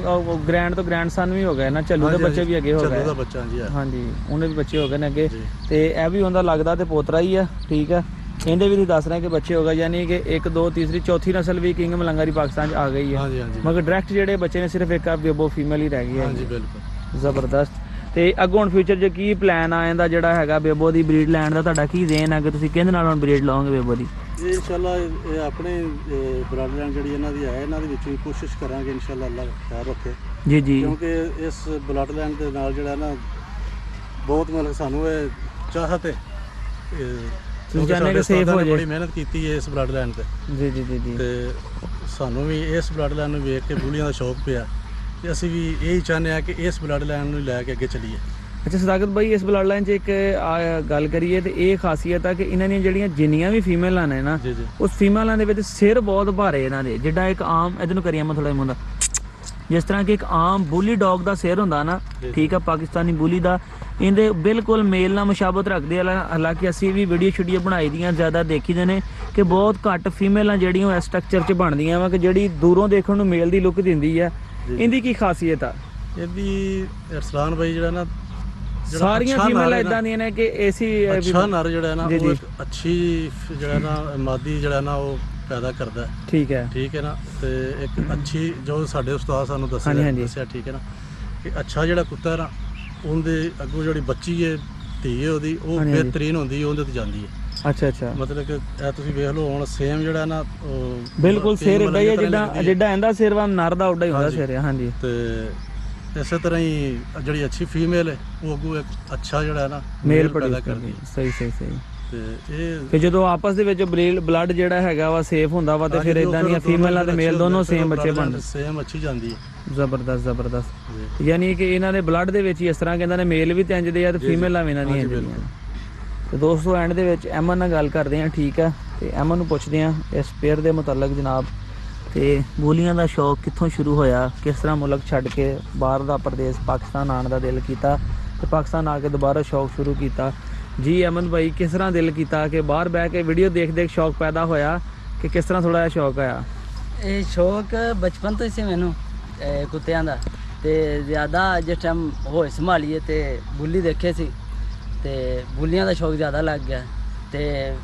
ਗ੍ਰੈਂਡ ਤੋਂ ਗ੍ਰੈਂਡ ਸਨ ਵੀ ਹੋ ਗਏ ਨਾ, ਝੱਲੂ ਦੇ ਬੱਚੇ ਵੀ ਅੱਗੇ ਹੋ ਗਏ। ਝੱਲੂ ਦਾ ਬੱਚਾ ਹਾਂਜੀ, ਉਹਨੇ ਵੀ ਬੱਚੇ ਹੋ ਗਏ ਨੇ ਅੱਗੇ। ਤੇ ਇਹ ਵੀ ਉਹਦਾ ਲੱਗਦਾ ਤੇ ਪੋਤਰਾ ਹੀ ਆ, ਠੀਕ ਆ। ਇਹਦੇ ਵੀ ਤੁਸੀਂ ਦੱਸ ਰਹੇ ਕਿ ਬੱਚੇ ਹੋ ਗਏ, ਯਾਨੀ ਕਿ 1 2 ਤੀਸਰੀ ਚੌਥੀ ਨਸਲ ਵੀ ਕਿੰਗ ਮਲੰਗਾ ਦੀ ਪਾਕਿਸਤਾਨ 'ਚ ਆ ਗਈ ਹੈ। ਮਗਰ ਡਾਇਰੈਕਟ ਜਿਹੜੇ ਬੱਚੇ ਨੇ ਸਿਰਫ ਇੱਕ ਬੇਬੋ ਫੀਮੇਲ ਹੀ ਰਹਿ ਗਈ ਹੈ। ਹਾਂਜੀ ਬਿਲਕੁਲ। ਜ਼ਬਰਦਸਤ। ਤੇ ਅੱਗੋਂ ਹੁਣ ਫਿਊਚਰ 'ਚ ਕੀ ਪਲਾਨ ਆ ਇਹਦਾ ਜਿਹੜਾ ਹੈਗਾ ਬੇਬੋ ਦੀ ਬਰੀਡ ਲੈਣ ਦਾ? ਤੁਹਾਡਾ ਕੀ ਜ਼ੇਨ ਹੈ ਕਿ ਤੁਸੀਂ ਕਿਹਦੇ ਨਾਲ ਹੁਣ ਬਰੀਡ ਲਾਓਗੇ ਬੇਬੋ ਦੀ? ਇਨਸ਼ਾਅੱਲਾ ਇਹ ਆਪਣੇ ਬਲੱਡ ਲਾਈਨ ਜਿਹੜੀ ਇਹਨਾਂ ਦੀ ਹੈ, ਇਹਨਾਂ ਦੇ ਵਿੱਚੋਂ ਹੀ ਕੋਸ਼ਿਸ਼ ਕਰਾਂਗੇ ਇਨਸ਼ਾਅੱਲਾ, ਅੱਲਾਹ ਖੈਰ ਰੱਖੇ। ਜੀ ਜੀ। ਕਿਉਂਕਿ ਇਸ ਬਲੱਡ ਲਾਈਨ ਦੇ ਨਾਲ ਜਿਹੜਾ ਨਾ ਬਹੁਤ ਮਤਲਬ ਸਾਨੂੰ ਇਹ ਚਾਹਤ ਹੈ। ਤੁਸੀਂ ਚਾਹੁੰਦੇ ਕਿ ਸੇਫ ਹੋ ਜਾਏ। ਬੜੀ ਮਿਹਨਤ ਕੀਤੀ ਹੈ ਇਸ ਬਲੱਡ ਲਾਈਨ ਤੇ। ਜੀ ਜੀ ਜੀ ਜੀ। ਤੇ ਸਾਨੂੰ ਵੀ ਇਸ ਬਲੱਡ ਲਾਈਨ ਨੂੰ ਵੇਖ ਕੇ ਬੁਲੀਆਂ ਦਾ ਸ਼ੌਕ ਪਿਆ ਤੇ ਅਸੀਂ ਵੀ ਇਹੀ ਚਾਹੁੰਦੇ ਹਾਂ ਕਿ ਇਸ ਬਲੱਡ ਲਾਈਨ ਨੂੰ ਲੈ ਕੇ ਅੱਗੇ ਚੱਲੀਏ। ਅੱਛਾ ਸਦਾਕਤ ਭਾਈ, ਇਸ ਬਲੱਡ ਲਾਈਨ 'ਚ ਇੱਕ ਗੱਲ ਕਰੀਏ ਤੇ ਇਹ ਖਾਸੀਅਤ ਆ ਕਿ ਇਹਨਾਂ ਦੀਆਂ ਜਿਹੜੀਆਂ ਜਿੰਨੀਆਂ ਵੀ ਫੀਮੇਲਾਂ ਨੇ ਨਾ, ਉਸ ਫੀਮੇਲਾਂ ਦੇ ਵਿੱਚ ਸਿਰ ਬਹੁਤ ਭਾਰੇ ਇਹਨਾਂ ਦੇ, ਜਿੱਦਾਂ ਇੱਕ ਆਮ ਇਹਦੇ ਨੂੰ ਕਰੀਏ ਮੈਂ ਥੋੜਾ ਜਿਹਾ, ਜਿਸ ਤਰ੍ਹਾਂ ਕਿ ਇੱਕ ਆਮ ਬੁਲੀ ਡੌਗ ਦਾ ਸਿਰ ਹੁੰਦਾ ਨਾ, ਠੀਕ ਆ, ਪਾਕਿਸਤਾਨੀ ਬੁਲੀ ਦਾ, ਇਹਦੇ ਬਿਲਕੁਲ ਮੇਲ ਨਾਲ ਮੁਸ਼ਾਬਤ ਰੱਖਦੇ ਆ। ਹਾਲਾਂਕਿ ਅਸੀਂ ਵੀ ਵੀਡੀਓ ਬਣਾਈ ਦੀਆਂ, ਜ਼ਿਆਦਾ ਦੇਖੀ ਦੇ ਨੇ ਕਿ ਬਹੁਤ ਘੱਟ ਫੀਮੇਲਾਂ ਜਿਹੜੀਆਂ ਇਸ ਸਟਰਕਚਰ 'ਚ ਬਣਦੀਆਂ ਵਾ ਕਿ ਜਿਹੜੀ ਦੂਰੋਂ ਦੇਖਣ ਨੂੰ ਮੇਲ ਦੀ ਲੁੱਕ ਦਿੰਦੀ ਆ। ਇਹਦੀ ਕੀ ਖਾਸੀਅਤ ਆ? ਇਹਦੀ ਅਰਸਲਾਨ ਭਾਈ ਜਿਹੜਾ ਨਾ, ਸਾਰੀਆਂ ਫੀਮੇਲਾਂ ਇਦਾਂ ਦੀਆਂ ਨੇ ਕਿ ਏਸੀ ਅੱਛਾ ਨਰ ਜਿਹੜਾ ਨਾ, ਉਹ ਇੱਕ ਅੱਛੀ ਜਿਹੜਾ ਨਾ ਮਾਦੀ ਜਿਹੜਾ ਨਾ ਉਹ ਪੈਦਾ ਕਰਦਾ। ਠੀਕ ਹੈ ਨਾ। ਤੇ ਇੱਕ ਅੱਛੀ ਜੋ ਸਾਡੇ ਉਸਤਾਦ ਸਾਨੂੰ ਦੱਸਿਆ, ਠੀਕ ਹੈ ਨਾ, ਕਿ ਅੱਛਾ ਜਿਹੜਾ ਕੁੱਤਾ ਨਾ, ਉਹਦੇ ਅੱਗੋਂ ਜਿਹੜੀ ਬੱਚੀ ਹੈ, ਧੀ ਹੈ ਉਹਦੀ, ਉਹ ਬਿਹਤਰੀਨ ਹੁੰਦੀ, ਉਹਦੇ ਤੇ ਜਾਂਦੀ ਹੈ। ਅੱਛਾ। ਮਤਲਬ ਕਿ ਇਹ ਤੁਸੀਂ ਵੇਖ ਲਓ ਹੁਣ ਸੇਮ ਜਿਹੜਾ ਨਾ, ਬਿਲਕੁਲ ਸਿਰ ਇਦਾਂ ਹੀ ਹੈ ਜਿੱਦਾਂ ਇਹਦਾ ਸਿਰ ਵਾ ਨਰ ਦਾ ਉੱਡਾ ਹੀ ਹੁੰਦਾ ਸਿਰ। ਹਾਂਜੀ। ਤੇ ਇਸੇ ਤਰ੍ਹਾਂ ਹੀ ਜਿਹੜੀ ਅੱਛੀ ਫੀਮੇਲ ਹੈ ਉਹ ਅੱਗੋਂ ਇੱਕ ਅੱਛਾ ਜਿਹੜਾ ਹੈ ਨਾ ਮੇਲ ਪੈਦਾ ਪ੍ਰੋਡਿਊਸ ਕਰਦੀ ਕਰਦੀ ਸਹੀ ਸਹੀ ਤੇ ਇਹ ਤੇ ਜਦੋਂ ਆਪਸ ਦੇ ਵਿੱਚ ਬਲੱਡ ਜਿਹੜਾ ਹੈਗਾ ਵਾ ਸੇਫ ਹੁੰਦਾ ਵਾ ਤੇ ਫਿਰ ਇਦਾਂ ਦੀਆਂ ਫੀਮੇਲਾਂ ਤੇ ਮੇਲ ਦੋਨੋਂ ਸੇਮ ਬੱਚੇ ਬਣਦੇ ਸੇਮ ਅੱਛੀ ਜਾਂਦੀ ਹੈ। ਜ਼ਬਰਦਸਤ ਯਾਨੀ ਕਿ ਇਹਨਾਂ ਦੇ ਬਲੱਡ ਦੇ ਵਿੱਚ ਹੀ ਇਸ ਤਰ੍ਹਾਂ ਕਿ ਇਹਨਾਂ ਦੇ ਮੇਲ ਵੀ ਤੰਜਦੇ ਆ ਤੇ ਫੀਮੇਲਾਂ ਵੀ ਇਹਨਾਂ ਦੀਆਂ ਇੰਜਦੀਆਂ ਤੇ ਦੋਸਤੋ ਐਂਡ ਦੇ ਵਿੱਚ ਅਮਨ ਨਾਲ ਗੱਲ ਕਰਦੇ ਆ ਠੀਕ ਆ ਤੇ ਅਮਨ ਨੂੰ ਪੁੱਛਦੇ ਆ ਇਸ ਪੇਅਰ ਦੇ ਮੁਤਲਕ ਜਨਾਬ ਤੇ ਬੋਲੀਆਂ ਦਾ ਸ਼ੌਕ ਕਿੱਥੋਂ ਸ਼ੁਰੂ ਹੋਇਆ, ਕਿਸ ਤਰ੍ਹਾਂ ਮੁਲਕ ਛੱਡ ਕੇ ਬਾਹਰ ਦਾ ਪ੍ਰਦੇਸ਼ ਪਾਕਿਸਤਾਨ ਆਉਣ ਦਾ ਦਿਲ ਕੀਤਾ ਤੇ ਪਾਕਿਸਤਾਨ ਆ ਕੇ ਦੁਬਾਰਾ ਸ਼ੌਕ ਸ਼ੁਰੂ ਕੀਤਾ। ਜੀ ਅਮਨ ਭਾਈ ਕਿਸ ਤਰ੍ਹਾਂ ਦਿਲ ਕੀਤਾ ਕਿ ਬਾਹਰ ਬਹਿ ਕੇ ਵੀਡੀਓ ਦੇਖ ਦੇਖ ਸ਼ੌਕ ਪੈਦਾ ਹੋਇਆ ਕਿ ਕਿਸ ਤਰ੍ਹਾਂ ਥੋੜਾ ਜਿਹਾ ਸ਼ੌਕ ਆਇਆ? ਇਹ ਸ਼ੌਕ ਬਚਪਨ ਤੋਂ ਹੀ ਸੀ ਮੈਨੂੰ ਕੁੱਤਿਆਂ ਦਾ ਤੇ ਜ਼ਿਆਦਾ ਜਿਸ ਟਾਈਮ ਹੋਏ ਸੰਭਾਲੀਏ ਤੇ ਬੁੱਲੀ ਦੇਖੇ ਸੀ ਤੇ ਬੁੱਲੀਆਂ ਦਾ ਸ਼ੌਕ ਜ਼ਿਆਦਾ ਲੱਗ ਗਿਆ। ਤੇ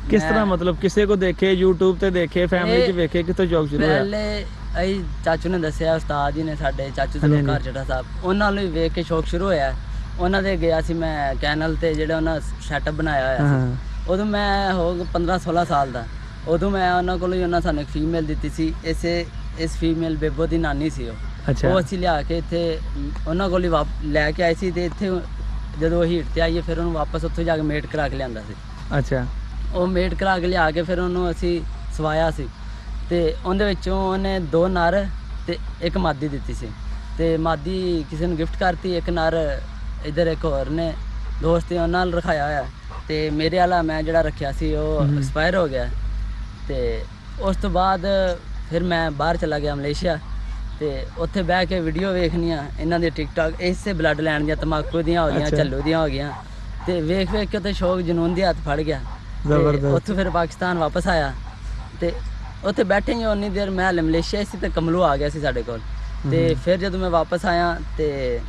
ਕਿਸ ਤਰ੍ਹਾਂ ਮਤਲਬ ਕਿਸੇ ਕੋ ਦੇਖੇ YouTube ਤੇ ਦੇਖੇ ਫੈਮਿਲੀ 'ਚ ਵੇਖੇ ਕਿੱਥੋਂ ਸ਼ੌਕ ਸ਼ੁਰੂ ਹੋਇਆ? ਪਹਿਲੇ ਅਸੀਂ ਚਾਚੂ ਨੇ ਦੱਸਿਆ ਉਸਤਾਦ ਜੀ ਨੇ ਸਾਡੇ ਚਾਚੂ ਜ਼ੁਲਫਕਾਰ ਚੱਡਾ ਸਾਹਿਬ ਉਹਨਾਂ ਨੂੰ ਵੀ ਵੇਖ ਕੇ ਸ਼ੌਕ ਸ਼ੁਰੂ ਹੋਇਆ। ਉਹਨਾਂ ਦੇ ਗਿਆ ਸੀ ਮੈਂ ਕੈਨਲ ਤੇ ਜਿਹੜਾ ਉਹਨਾਂ ਸੈਟਅਪ ਬਣਾਇਆ ਹੋਇਆ ਸੀ ਉਦੋਂ ਮੈਂ ਹੋ 15-16 ਸਾਲ ਦਾ। ਉਦੋਂ ਮੈਂ ਉਹਨਾਂ ਕੋਲੋਂ ਹੀ ਉਹਨਾਂ ਸਾਨੂੰ ਇੱਕ ਫੀਮੇਲ ਦਿੱਤੀ ਸੀ। ਇਸ ਫੀਮੇਲ ਬੇਬੋ ਦੀ ਨਾਨੀ ਸੀ ਉਹ ਅਸੀਂ ਲਿਆ ਕੇ ਇੱਥੇ ਉਹਨਾਂ ਕੋਲ ਹੀ ਲੈ ਕੇ ਆਏ ਸੀ ਤੇ ਇੱਥੇ ਜਦੋਂ ਹੀਟ ਤੇ ਆਈਏ ਫਿਰ ਉਹਨੂੰ ਵਾਪਸ ਉੱਥੋਂ ਜਾ ਕੇ ਮੇਟ ਕਰਾ ਕੇ ਲਿਆਂਦਾ ਸੀ। ਅੱਛਾ ਉਹ ਮੇਟ ਕਰਾ ਕੇ ਲਿਆ ਕੇ ਫਿਰ ਉਹਨੂੰ ਅਸੀਂ ਸਵਾਇਆ ਸੀ ਤੇ ਉਹਦੇ ਵਿੱਚੋਂ ਉਹਨੇ 2 ਨਰ ਤੇ ਇੱਕ ਮਾਦੀ ਦਿੱਤੀ ਸੀ ਤੇ ਮਾਦੀ ਕਿਸੇ ਨੂੰ ਗਿਫਟ ਕਰਤੀ, ਇੱਕ ਨਰ ਇੱਧਰ ਇੱਕ ਹੋਰ ਨੇ ਦੋਸਤ ਉਹਨਾਂ ਨਾਲ ਰਖਾਇਆ ਹੋਇਆ ਤੇ ਮੇਰੇ ਵਾਲਾ ਮੈਂ ਜਿਹੜਾ ਰੱਖਿਆ ਸੀ ਉਹ ਐਕਸਪਾਇਰ ਹੋ ਗਿਆ ਤੇ ਉਸ ਤੋਂ ਬਾਅਦ ਫਿਰ ਮੈਂ ਬਾਹਰ ਚਲਾ ਗਿਆ ਮਲੇਸ਼ੀਆ ਤੇ ਉੱਥੇ ਬਹਿ ਕੇ ਵੀਡੀਓ ਵੇਖਣੀਆਂ ਇਹਨਾਂ ਦੇ ਟਿਕਟੌਕ ਇਸੇ ਬਲੱਡ ਲੈਣ ਦੀਆਂ ਤਮਾਕੂ ਦੀਆਂ ਹੋ ਗਈਆਂ ਝੱਲੂ ਦੀਆਂ ਹੋ ਗਈਆਂ ਤੇ ਵੇਖ ਵੇਖ ਕੇ ਉੱਥੇ ਸ਼ੌਕ ਜਨੂਨ ਦੇ ਹੱਥ ਫੜ ਗਿਆ। ਉੱਥੋਂ ਫਿਰ ਪਾਕਿਸਤਾਨ ਵਾਪਸ ਆਇਆ ਤੇ ਉੱਥੇ ਬੈਠੇ ਹੀ ਉਨੀ ਦੇਰ ਮੈਂ ਮਲੇਸ਼ੀਆ ਸੀ ਤੇ ਕਮਲੂ ਆ ਗਿਆ ਸੀ ਸਾਡੇ ਕੋਲ ਤੇ ਫਿਰ ਜਦੋਂ ਮੈਂ ਵਾਪਸ ਆਇਆ ਤੇ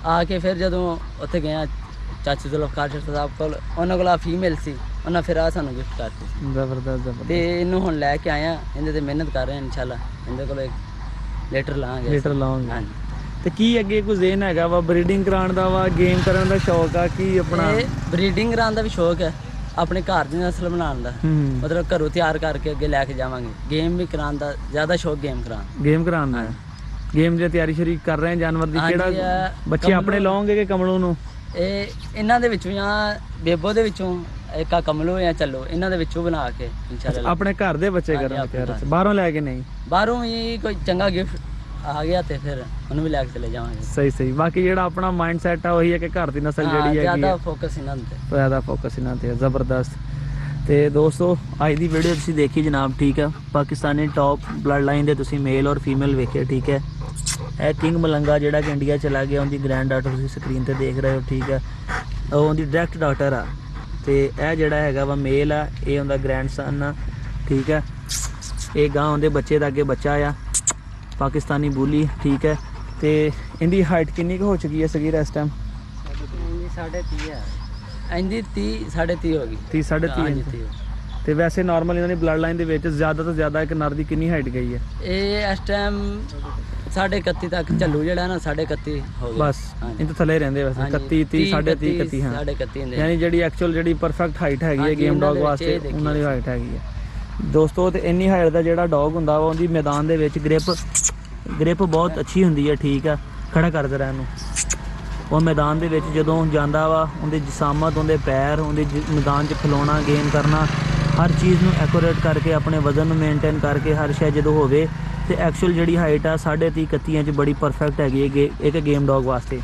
ਆ ਕੇ ਫਿਰ ਜਦੋਂ ਉੱਥੇ ਗਿਆ ਚਾਚੂ ਜ਼ੁਲਫਕਾਰ ਚੱਡਾ ਸਾਹਿਬ ਕੋਲ ਉਹਨਾਂ ਕੋਲ ਆ ਫੀਮੇਲ ਸੀ ਉਹਨਾਂ ਫਿਰ ਆ ਸਾਨੂੰ ਗਿਫਟ ਕਰਤੀ। ਜ਼ਬਰਦਸਤ ਤੇ ਇਹਨੂੰ ਹੁਣ ਲੈ ਕੇ ਆਇਆ ਇਹਦੇ ਤੇ ਮਿਹਨਤ ਕਰ ਰਹੇ ਹਾਂ ਇਨਸ਼ਾਅੱਲਾ ਇਹਦੇ ਕੋਲ ਲੀਟਰ ਲਾਵਾਂਗੇ ਹਾਂਜੀ ਤੇ ਕੀ ਅੱਗੇ ਕੋਈ ਜ਼ੇਨ ਹੈਗਾ ਵਾ ਬਰੀਡਿੰਗ ਕਰਾਉਣ ਦਾ ਵਾ ਗੇਮ ਕਰਨ ਦਾ ਸ਼ੌਕ ਆ ਕੀ ਆਪਣਾ? ਇਹ ਬਰੀਡਿੰਗ ਕਰਾਉਣ ਦਾ ਵੀ ਸ਼ੌਕ ਹੈ ਆਪਣੇ ਘਰ ਦੀ ਨਸਲ ਬਣਾਉਣ ਦਾ ਮਤਲਬ ਘਰੋਂ ਤਿਆਰ ਕਰਕੇ ਅੱਗੇ ਲੈ ਕੇ ਜਾਵਾਂਗੇ। ਗੇਮ ਵੀ ਕਰਾਉਣ ਦਾ ਜ਼ਿਆਦਾ ਸ਼ੌਕ ਗੇਮ ਕਰਾਉਣ ਦਾ ਗੇਮ ਦੀ ਤਿਆਰੀ ਸ਼ੁਰੂ ਕਰ ਰਹੇ ਜਾਨਵਰ ਦੀ ਕਿਹੜਾ ਬੱਚੇ ਆਪਣੇ ਲਾਉਂਗੇ ਕਿ ਕਮਲੂ ਨੂੰ? ਇਹ ਇਹਨਾਂ ਦੇ ਵਿੱਚੋਂ ਜਾਂ ਬੇਬੋ ਦੇ ਵਿੱਚੋਂ ਇੱਕ ਆ ਕਮਲੂ ਜਾਂ ਚੱਲੋ ਇਹਨਾਂ ਦੇ ਵਿੱਚੋਂ ਬਣਾ ਕੇ ਇਨਸ਼ਾਅੱਲਾ ਆਪਣੇ ਘਰ ਦੇ ਬੱਚੇ ਕਰਨ ਤਿਆਰ ਬਾਹਰੋਂ ਲੈ ਕੇ ਨਹੀਂ? ਬਾਹਰੋਂ ਵੀ ਕੋਈ ਚੰਗਾ ਗਿਫਟ ਆ ਗਿਆ ਤੇ ਫਿਰ ਉਹਨੂੰ ਵੀ ਲੈ ਕੇ ਚਲੇ ਜਾਵਾਂਗੇ। ਸਹੀ ਬਾਕੀ ਜਿਹੜਾ ਆਪਣਾ ਮਾਈਂਡ ਸੈਟ ਆ ਉਹੀ ਹੈ ਕਿ ਘਰ ਦੀ ਨਸਲ ਜਿਹੜੀ ਹੈ ਜ਼ਿਆਦਾ ਫੋਕਸ ਇਹਨਾਂ ਤੇ ਜ਼ਬਰਦਸਤ। ਤੇ ਦੋਸਤੋ ਅੱਜ ਦੀ ਵੀਡੀਓ ਤੁਸੀਂ ਦੇਖੀ ਜਨਾਬ ਠੀਕ ਹੈ ਪਾਕਿਸਤਾਨੀ ਟੌਪ ਬਲੱਡ ਲਾਈਨ ਦੇ ਤੁਸੀਂ ਮੇਲ ਔਰ ਫੀਮੇਲ ਵੇਖੇ ਠੀਕ ਹੈ। ਇਹ ਕਿੰਗ ਮਲੰਗਾ ਜਿਹੜਾ ਕਿ ਇੰਡੀਆ ਚਲਾ ਗਿਆ ਉਹਦੀ ਗ੍ਰੈਂਡ ਡਾਟਰ ਤੁਸੀਂ ਸਕਰੀਨ ਤੇ ਦੇਖ ਰਹੇ ਹੋ ਠੀਕ ਹੈ। ਉਹਦੀ ਡਾਇਰੈਕਟ ਡਾਟਰ ਆ ਤੇ ਇਹ ਜਿਹੜਾ ਹੈਗਾ ਵਾ ਮੇਲ ਆ ਇਹ ਉਹਦਾ ਗ੍ਰੈਂਡਸਨ ਆ ਠੀਕ ਹੈ। ਇਹ ਗਾਂ ਉਹਦੇ ਬੱਚੇ ਦਾ ਅੱਗੇ ਬੱਚਾ ਆ ਪਾਕਿਸਤਾਨੀ ਬੁਲੀ ਠੀਕ ਹੈ। ਤੇ ਇਹਦੀ ਹਾਈਟ ਕਿੰਨੀ ਕੁ ਹੋ ਚੁੱਕੀ ਹੈ ਸਗੀਰ ਇਸ ਟਾਈਮ? 30.5 ਹੈ ਇਹਦੀ 30.5 ਹੋ ਗਈ 30.5 ਤੇ ਵੈਸੇ ਨਾਰਮਲ ਇਹਨਾਂ ਦੀ ਬਲੱਡ ਲਾਈਨ ਦੇ ਵਿੱਚ ਜ਼ਿਆਦਾ ਤੋਂ ਜ਼ਿਆਦਾ ਇੱਕ ਨਰ ਦੀ ਕਿੰਨੀ ਹਾਈਟ ਗਈ ਹੈ? ਇਹ ਇਸ ਟਾਈਮ 31.5 ਤੱਕ ਚੱਲੂ ਜਿਹੜਾ ਨਾ 31.5 ਹੋ ਗਿਆ ਬਸ ਇਹ ਤੋਂ ਥੱਲੇ ਰਹਿੰਦੇ ਵੈਸੇ 31 30 31 ਹਾਂ 31 ਯਾਨੀ ਜਿਹੜੀ ਐਕਚੁਅਲ ਜਿਹੜੀ ਪਰਫੈਕਟ ਹਾਈਟ ਹੈਗੀ ਹੈ ਗੇਮ ਡੌਗ ਵਾਸਤੇ ਉਹਨਾਂ ਦੀ ਹਾਈਟ ਹੈਗੀ ਹੈ ਦੋਸਤੋ। ਤੇ ਇੰਨੀ ਹਾਈਟ ਦਾ ਜਿਹੜਾ ਡੌਗ ਹੁੰਦਾ ਵਾ ਉਹਦੀ ਮੈਦਾਨ ਦੇ ਵਿੱਚ ਗ੍ਰਿਪ ਬਹੁਤ ਅੱਛੀ ਹੁੰਦੀ ਹੈ ਠੀਕ ਆ। ਖੜਾ ਕਰਦੇ ਰਹਿਣ ਨੂੰ ਉਹ ਮੈਦਾਨ ਦੇ ਵਿੱਚ ਜਦੋਂ ਜਾਂਦਾ ਵਾ ਉਹਦੇ ਜਿਸਾਮਤ ਉਹਦੇ ਪੈਰ ਉਹਦੇ ਮੈਦਾਨ 'ਚ ਖਲੋਣਾ ਗੇਮ ਕਰਨਾ ਹਰ ਚੀਜ਼ ਨੂੰ ਐਕੂਰੇਟ ਕਰਕੇ ਆਪਣੇ ਵਜ਼ਨ ਨੂੰ ਮੇਨਟੇਨ ਕਰਕੇ ਹਰ ਸ਼ੈ ਜਦੋਂ ਹੋਵੇ ਤੇ ਐਕਚੁਅਲ ਜਿਹੜੀ ਹਾਈਟ ਆ 30.5 31 'ਚ ਬੜੀ ਪਰਫੈਕਟ ਹੈਗੀ ਹੈ ਇੱਕ ਗੇਮ ਡੌਗ ਵਾਸਤੇ।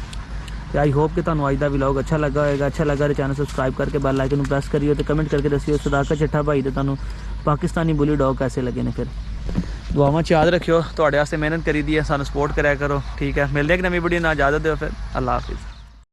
ਤੇ ਆਈ ਹੋਪ ਕਿ ਤੁਹਾਨੂੰ ਅੱਜ ਦਾ ਵਲੌਗ ਅੱਛਾ ਲੱਗਾ ਹੋਵੇਗਾ। ਅੱਛਾ ਲੱਗਾ ਤਾਂ ਚੈਨਲ ਸਬਸਕ੍ਰਾਈਬ ਕਰਕੇ ਬੈਲ ਆਈਕਨ ਨੂੰ ਪ੍ਰੈਸ ਕਰਿਓ ਤੇ ਕਮੈਂਟ ਕਰਕੇ ਦੱਸਿਓ ਸਦਾਕਤ ਚੱਠਾ ਭਾਈ ਤੇ ਤੁਹਾਨੂੰ ਪਾਕਿਸਤਾਨੀ ਬੁਲੀ ਡੌਗ ਕੈਸੇ ਲੱਗੇ ਨੇ। ਫਿਰ ਦੁਆਵਾਂ 'ਚ ਯਾਦ ਰੱਖਿਓ ਤੁਹਾਡੇ ਵਾਸਤੇ ਮਿਹਨਤ ਕਰੀਦੀ ਹੈ ਸਾਨੂੰ ਸਪੋਰਟ ਕਰਿਆ ਕਰੋ ਠੀਕ ਹੈ। ਮਿਲਦੇ ਇੱਕ ਨਵੀਂ ਵੀਡੀਓ ਨਾਲ ਇਜਾਜ਼ਤ ਦਿਓ ਫਿਰ ਅੱਲਾ ਹਾਫਿਜ਼।